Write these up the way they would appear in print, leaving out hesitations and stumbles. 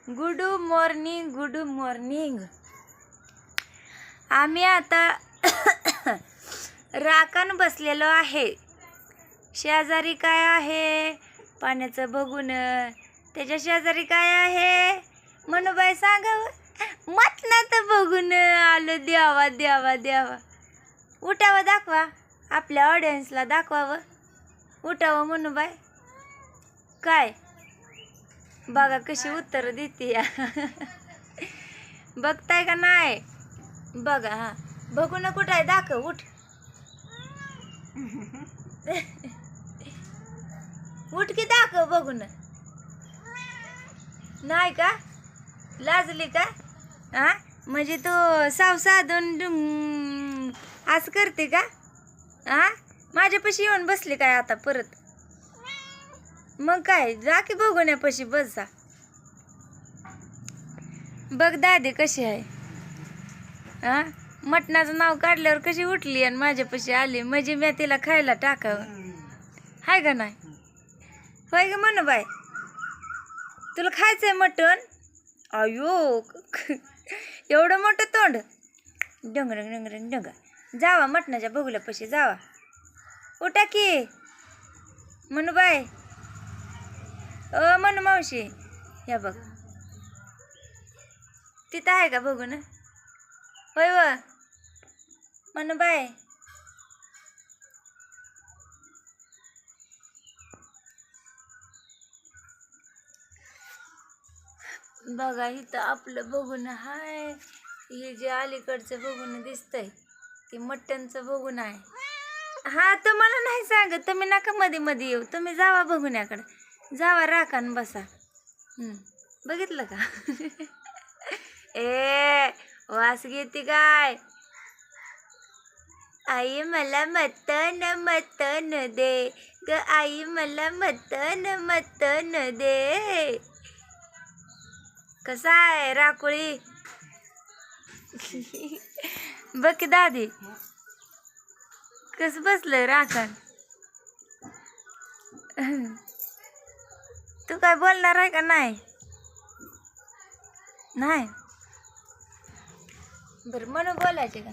Good morning, good morning. आम्ही आता राखण बसलेलो आहे. शेजारी काय आहे पाण्याचं बघून. त्याच्या शेजारी काय आहे मनूबाई सांगावं. मटणाचं बघून आलो. द्यावा द्यावा द्यावा. उठावं, दाखवा आपल्या ऑडियन्सला, दाखवावं. उठावं मनूबाई. काय बघा कशी उत्तर देते. बघताय का नाही बघा. हा बघू ना कुठं आहे, दाखव. उठ उठ की दाखव बघू ना. नाही का लाजली का? हा म्हणजे तू साव साधून असं करते का? हा माझ्यापाशी येऊन बसली काय आता परत? मग काय, जा की बघण्यापाशी बसा. बघ दादी कशी आहे. हा मटणाचं नाव काढल्यावर कशी उठली आणि माझ्यापाशी आली. म्हणजे मी तिला खायला टाकावं, हाय का नाही? होय ग म्हणू बाय, तुला खायचंय मटण? अयो एवढं मोठं तोंड. डंगर डंगर डंगर. जावा मटणाच्या बघूल्यापाशी जावा. उठा की म्हणू बाय. ओ म्हणू मावशी, या बघ तिथं आहे का बघू ना. होय व म्हणू बाय. बघा इथं आपलं बघून हाय. हे जे अलीकडचं बघून दिसतंय ते मटणचं बघून आहे. हा तुम्हाला नाही सांगत, तुम्ही नका मध्ये मध्ये येऊ. तुम्ही जावा बघण्याकडे, जावा राखण बसा. बघितलं का? ए वास घेते काय? आई मला मटण मटण दे ग, आई मला मटण मटण दे. कसा आहे राखोळी? बघ की दादी कस बसलंय राखण. तू काय बोलणार आहे का नाही? नाही बर म्हणू बोलायचे का?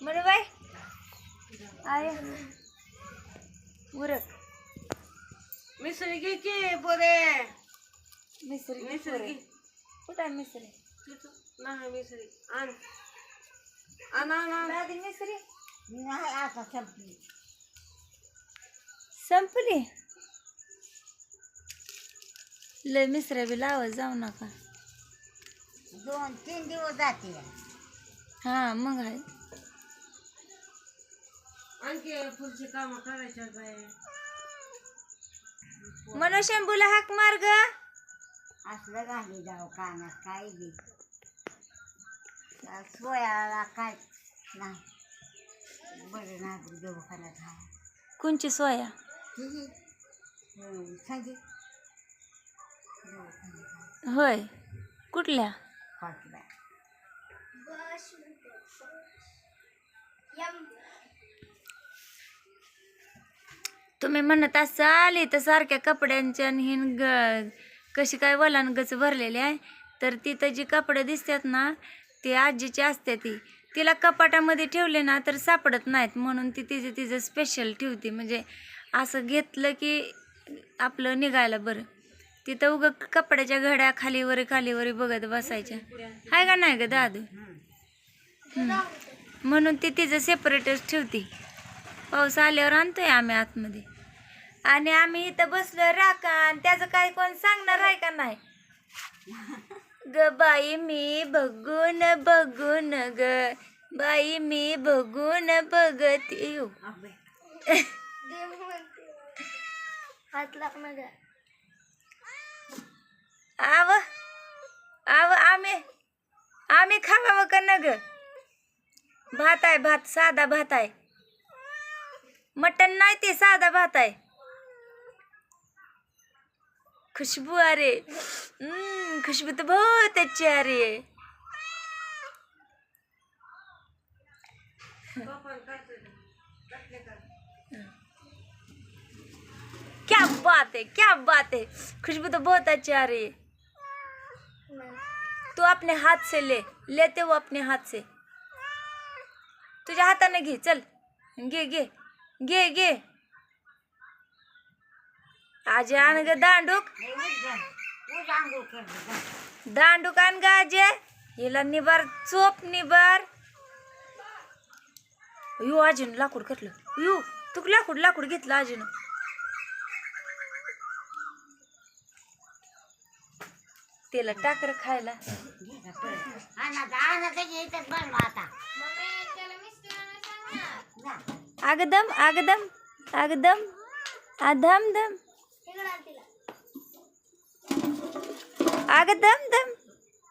म्हणू बाय आहे उरक. मिसरी घे की पोरे. मिसरी मिसरी कुठं आहे मिसरी? नाही मिसरी आण आण आण. दादी मिसरी नाही आता संपली. संपली. लय मिसऱ्या बी लावत जाऊ नका. 2-3 दिवस जाते. हा मग आहे. आणखी पुढची कामं करायच्या बाय. म्हणून शंभूला हाक मार ग. असलं घाली जाऊ कानात काय बी. सोयाला काय नाही बरं नाही दवाखान्यात आहे. कोणची सोया? सांगे होय कुठल्या? तुम्ही म्हणत असाल इथं सारख्या कपड्यांच्या आणि हिन कशी काय वलांगच भरलेली आहे, तर तिथं जी कपडे दिसतात ना ती आजीची असते. तिला कपाटामध्ये ठेवले ना तर सापडत नाहीत, म्हणून ती तिचं स्पेशल ठेवते. म्हणजे असं घेतलं की आपलं निघायला बरं. तिथं उग कपड्याच्या घड्या खालीवरी बघत बसायच्या, हाय का नाही ग दादू? म्हणून ती तिचं सेपरेटच ठेवते. पाऊस आल्यावर आणतोय आम्ही आतमध्ये. आणि आम्ही इथं बसलो राखण, त्याचं काय कोण सांगणार आहे का नाही? ग बाई मी बघून बघून ग बाई मी बघून बघते. हात लागणार ग. आव आव आम्ही खावावं का न ग? भात आहे, भात साधा भात आहे. मटण नाही, ते साधा भात आहे. खुशबू आ रे. खुशबू तो बहुत अच्छी आ रही है. क्या बात है खुशबू तो बहुत अच्छी आ रही है तू अपने हाथ से लेते हो अपने हाथ से तुझ्या हाताने घे चल घे घे घे घे आजी आण ग दांडूक दांडूक आण ग आजी हिला निबार चोप निबार यू आजीनं लाकूड घेतलं यू तू लाकूड घेतलं आजीनं त्याला टाकर खायला आगदम आगदम आगदम आधम दम आगदम दम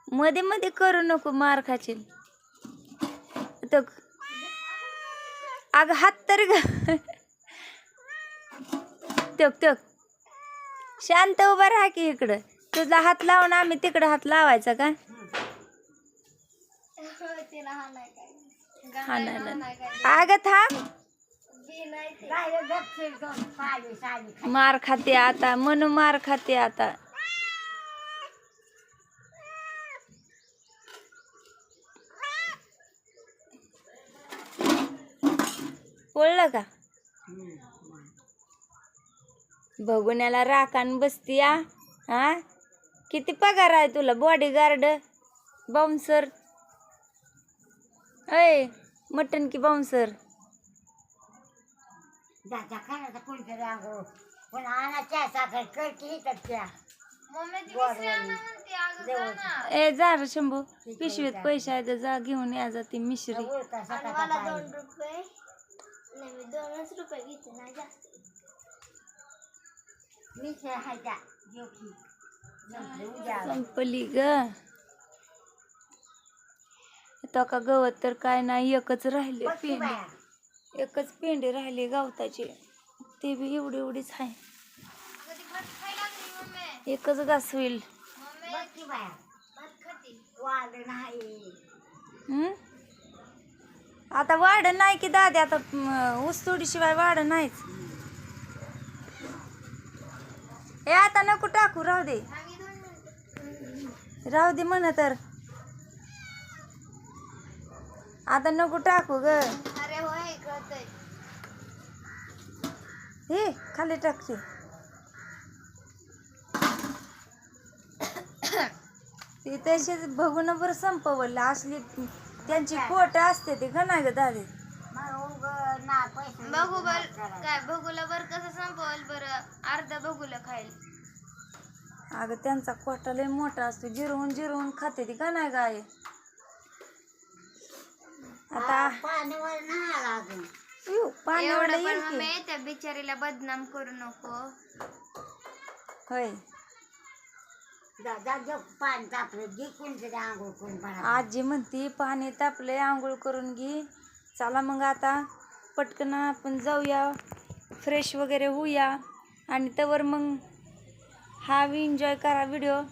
मध्ये मध्ये करू नको मार खाशील तो अग हात तर ग टक शांत उभा राहा की इकडं तुझा हात लावून आम्ही तिकडं हात लावायचा का हा अग थांब मार खाते आता म्हणून मार खाते आता बोललं का बघुन्याला राखान बसती हा किती पगार आहे तुला बॉडीगार्ड बाउन्सर अय मटन की बाउन्सर ए जा रे शंभू पिशवीत पैसे आहेत जा घेऊन या जा ती मिश्री संपली ग तो का गवत तर काय नाही एकच राहिले पेंडे एकच पेंडे राहिले गवताचे ते बी एवढीच आहे एकच घास होईल आता वाढ नाही की दादी आता ऊसतोडी शिवाय वाढ नाहीच हे आता नको टाकू राहू दे म्हण तर आता नको टाकू ग हे खाली टाकते ते तसेच बघून बरं संपवलं असली त्यांची पोट असते ते का नाही ग दादी बघूला बर कसं संपवल बरं अर्धा बघूला खाईल अगं त्यांचा कोटा लय मोठा असतो जिरवून खाते ती का नाही गाय आता पाण्याला येईल की? मम्मी त्या बिचारीला बदनाम करू नको होय आजी म्हणती पाणी तापलंय आंघोळ करून घे चला मग आता पटकन आपण जाऊया फ्रेश वगैरे होऊया आणि तवर मग हा एन्जॉय करा व्हिडिओ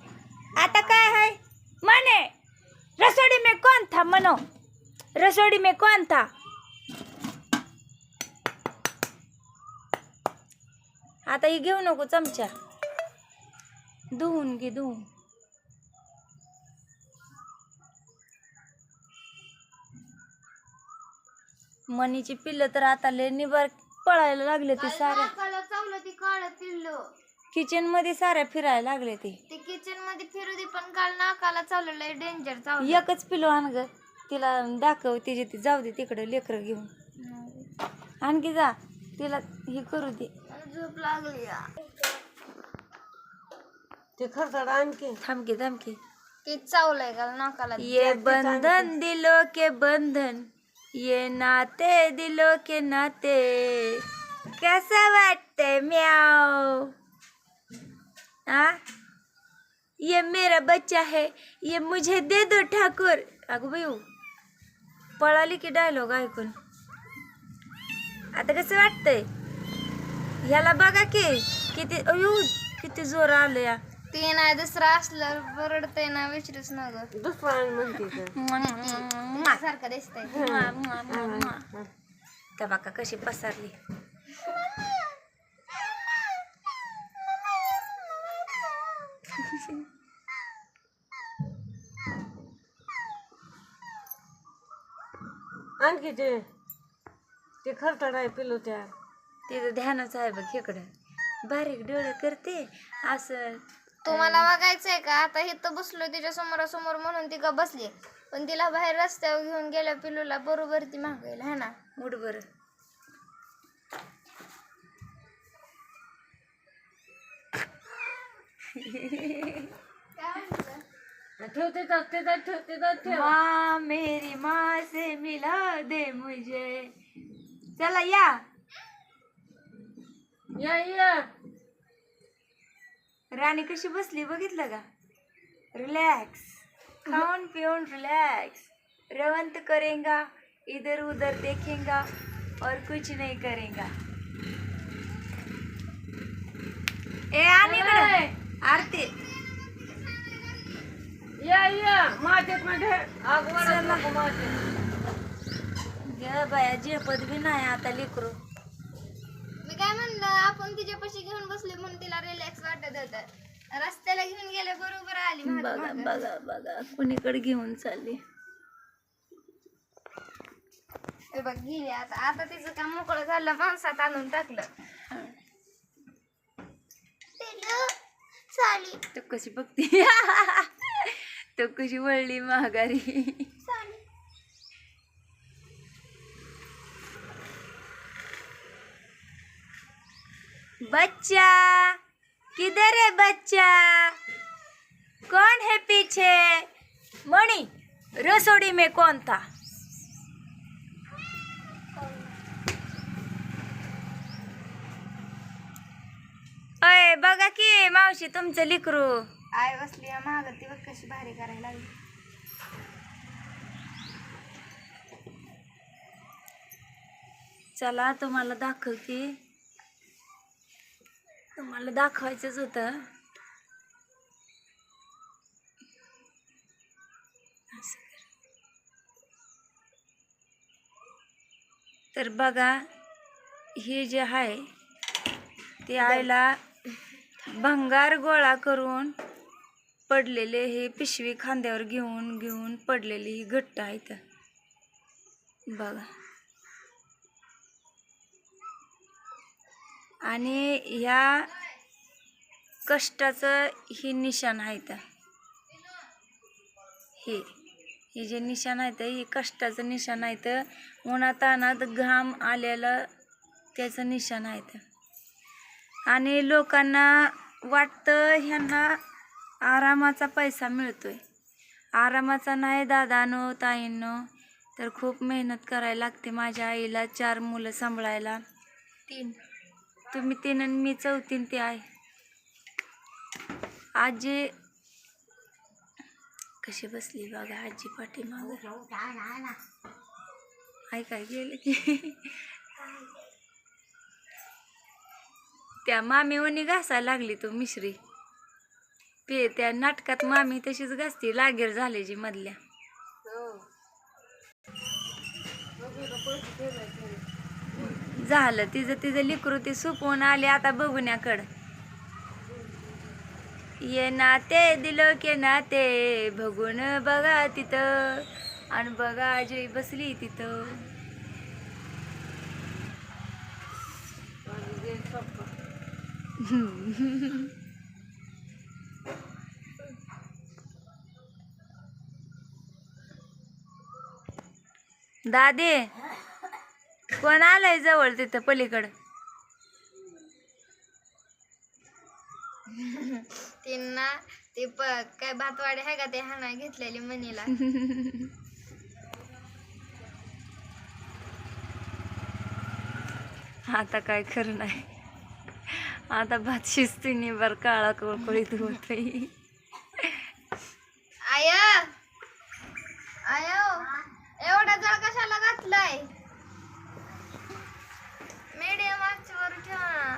आता काय आहे माने रसोड़ी में कौन था मनो रसोड़ी में कौन था आता ही घेऊ नको चमचा धुवून घे धुवून मनीची पिल्लं तर आता लय निबार पळायला लागले ते सारे चावलं ती काळ पिल्लो किचन मध्ये साऱ्या फिरायला लागले ते किचन मध्ये फिरू दे पण काल नाकाला चावलेलं डेंजर चावलं एकच पिलो आण ग तिला दाखव तिची ती जाऊ दे तिकडे लेकर घेऊन आणखी जा तिला हे करू दे झोप लागली ते खरचड आणखी थमके ती चावलंय का नाकाला ये बंधन दिलो के बंधन ये नाते दिलो के नाते कैसा वाटते म्याओ ये मेरा बच्चा है ये मुझे दे दो ठाकुर अगो बाई पळाली की डायलॉग ऐकून आता कसं वाटतंय ह्याला बघा की किती जोर आलं या ते नाही दुसरा असलं बरडतंय ना विचारूच न ग दुसरा म्हणते सारखं दिसतंय त्या बाका कशी पसरली आणखी ते खरतड आहे पिलू त्या तिचं ध्यानच आहे बघ इकडं. बारीक डोळे करते असं. तुम्हाला बघायचंय का? आता इथं बसलो तिच्या समोरासमोर म्हणून ती का बसली, पण तिला बाहेर रस्त्यावर घेऊन गेल्या पिलूला बरोबर ती मागायला है ना. उठ बरं. ठेवते ठेव. माँ मेरी माँ से मिला दे मुझे. चला या. या राणी कशी बसली बघितलं का? रिलॅक्स, खाऊन पिऊन रिलॅक्स. रवंत करेगा, इधर उधर देखेगा और कुछ नहीं करेगा. ए आणि आरती या माझ्यात मध्ये आग वाढत नको ग बाया झेपत बी नाही आता लेकरू. मी काय म्हणलं, आपण तिच्यापाशी घेऊन बसले म्हणून तिला रिलॅक्स वाटत होतं. रस्त्याला घेऊन गेले बरोबर आली बघा मागं. बघा बघा कुणीकडे घेऊन चालली. हे बघ गेली आता तिचं काम मोकळं झालं, माणसात आणून टाकलं. चाली तो कशी बघते. तो कशी वळली माघारी. बच्चा किधर है बच्चा? कौन है पीछे? मणि रसोड़ी में कौन था? अय बघा की मावशी तुमचं लिकरू. आय बसली माग, ती बघ कशी भारी करायला लागली. चला तुम्हाला दाखवते. तुम्हाला दाखवायचंच होतं. तर बघा हे जे आहे ते आईला भंगार गोळा करून पडलेले, हे पिशवी खांद्यावर घेऊन घेऊन पडलेली ही घट्ट आहेत बघा. आणि ह्या कष्टाचं ही निशाण आहेत. हे जे निशाण आहेत हे कष्टाचं निशाण आहेत. उन्हातान्हात घाम आलेलं त्याचं निशाण आहेत. आणि लोकांना वाटतं ह्यांना आरामाचा पैसा मिळतोय. आरामाचा नाही दादानो ताईंनो, तर खूप मेहनत करायला लागते. माझ्या आईला 4 मुलं सांभाळायला. 3, तुम्ही 3 आणि मी 4थी ते आहे. आजी कशी बसली बघा, आजी पाठीमागं. काय गेलं की त्या मामीवणी घासायला लागली तो मिश्री. त्या नाटकात मामी तशीच घासती लागेर झाल्याची मधल्या. झालं तिचं लिकरू ती सुकवून आले आता बघण्याकडं. ये नाते दिलो के नाते बघून बघा तिथं, आणि बघा आजी बसली तिथं. दादे कोण आलंय जवळ तिथं पलीकडं? त्यांना ते काय भातवाडी आहे का ते हाना घेतलेली मनीला. आता काय खरं नाही. आता भात शिजतोय बर काळा कळकळीत होतोय. आय एवढा जळ कशाला घातलाय? मीडियम आचेवर ठेवा.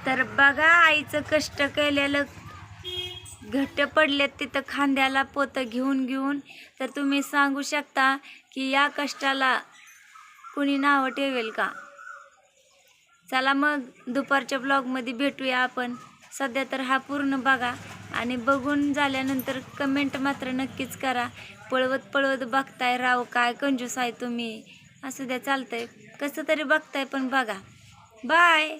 तर बघा आईचं कष्ट केलेलं घट्ट पडलेत तिथं खांद्याला पोतं घेऊन घेऊन. तर तुम्ही सांगू शकता की या कष्टाला कुणी नावं ठेवेल का? चला मग दुपारच्या ब्लॉगमध्ये भेटूया आपण. सध्या तर हा पूर्ण बघा आणि बघून झाल्यानंतर कमेंट मात्र नक्कीच करा. पळवत पळवत बघताय राव, काय कंजूस आहे तुम्ही. असू द्या, चालतंय, कसं तरी बघताय पण बघा. बाय.